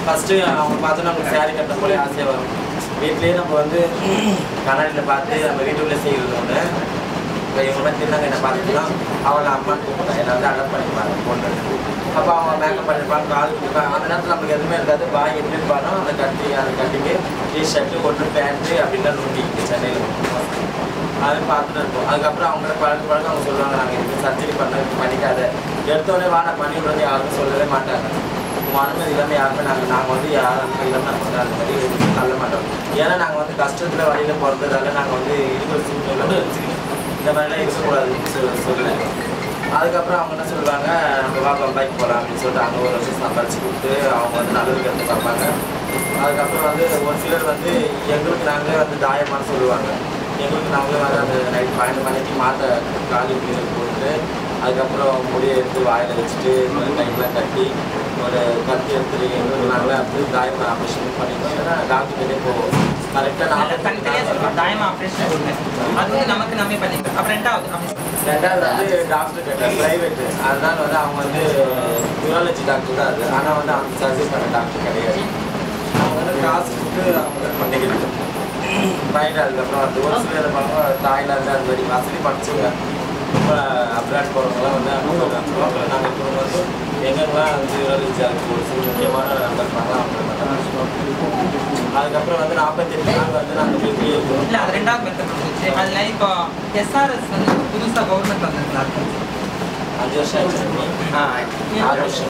First அவங்க பார்த்தோன்னா நமக்கு சேரீ கட்ட போல ஆசையாக வரும். வீட்லேயே நம்ம வந்து கண்ணாடியில் பார்த்து நம்ம வீட்டுக்குள்ளே செய்கிறது ஒன்று. இப்போ இவங்க மாதிரி திருநாங்க என்ன பார்த்துட்டுனா அவளை அம்மான்னு கூப்பிட்டாங்க, என்னை வந்து அடாப்ட் பண்ணிப்பாங்க பொண்ணு. அப்போ அவங்க மேக்கப் பண்ணிருப்பாங்க, கால் கொடுப்பாங்க. அந்த நேரத்தில் நமக்கு எதுவுமே இருக்காது. பாய் எப்படி இருப்பானோ அதை கட்டிட்டு டிஷர்ட்டு ஒன்று பேண்ட்டு அப்படின்லாம் நோட்டிக்கிட்டு சென்னையில் அது பார்த்துட்டு இருப்போம். அதுக்கப்புறம் அவங்களோட பழக்க அவங்க சொல்லுவாங்க, நாங்கள் இதுக்கு சர்ஜரி பண்ணிக்காத, எடுத்தோடனே வா நான் பண்ணி விடுறது யாருமே சொல்லவே மாட்டாங்க. உங்கள் அனுமதி இல்லாமல் யாருமே நாங்கள் வந்து யாரும் அனுமதி இல்லாமல் நாங்கள் அந்த மாதிரி எதுவும் தள்ள மாட்டோம். ஏன்னா நாங்கள் வந்து கஷ்டத்தில் வழியில் பிறந்ததால நாங்கள் வந்து இருக்கிற சூழ்நிலை இந்த மாதிரிலாம் இருக்கக்கூடாதுன்னு சொல்லலை. அதுக்கப்புறம் அவங்க என்ன சொல்லுவாங்க, நம்ம வா பம்பாய்க்கு போகலாம் அப்படின்னு சொல்லிட்டு அங்கே ஒரு வருஷம் சம்பாரிச்சு கொடுத்து அவங்க வந்து நல்லது கற்று பார்ப்பாங்க. அதுக்கப்புறம் வந்து ஒரு சிலர் வந்து எங்களுக்கு நாங்களே வந்து தாயமானு சொல்லுவாங்க. எங்களுக்கு நாங்களே வந்து அந்த நைட் 12 மணிக்கு மாற்ற காலி பிள்ளைகள் போட்டு அதுக்கப்புறம் முடியை எடுத்து வாயில் வச்சுட்டு டைம்லாம் கட்டி ஒரு கத்தி எடுத்துட்டு எங்களுக்கு நாங்களே அப்படி தாயம் ஆப்ரேஷன் பண்ணிட்டோம். ஏன்னா டாக்டர்கிட்டே போவோம். கரெக்டாக நான் தனித்தனியாக சொல்லுவோம் தாயம் ஆப்ரேஷன் அது வந்து நமக்கு நம்ம பண்ணிட்டோம். அப்புறம் ரெண்டாவது வந்து டாக்டர் கேட்டார் ப்ரைவேட்டு. அதனால வந்து அவங்க வந்து யூராலஜி டாக்டர் தான் அது. ஆனால் வந்து அவங்க சர்ஜரி பண்ண டாக்டர் கிடையாது. அவங்க வந்து காசு கொடுத்து அவங்க பண்ணிக்கிட்டு பையன். அதுக்கப்புறம் வந்து ஒரு சில இருப்பாங்க தாய்லாந்து அது மாதிரி வசதி படிச்சுங்க ரொம்ப அப்ராட் போகிறவங்களாம் வந்து அவங்க நாங்கள் இப்போ வந்து எங்கெங்கெல்லாம் வந்து யூராலஜி அதுக்கு ஒரு சில முக்கியமான நம்பர் இருப்பாங்க அவங்க. அதுக்கப்புறம் வந்து 48 நாள் வந்து நாங்கள் வீட்லேயே இருக்கோம். இல்லை அது ரெண்டாவது மெத்தட் இருந்துச்சு. அதில் இப்போ எஸ்ஆர்எஸ் வந்து புதுசாக கவர்மெண்ட் வந்திருந்தாங்க 5 வருஷம் ஆச்சு. 6 வருஷம்.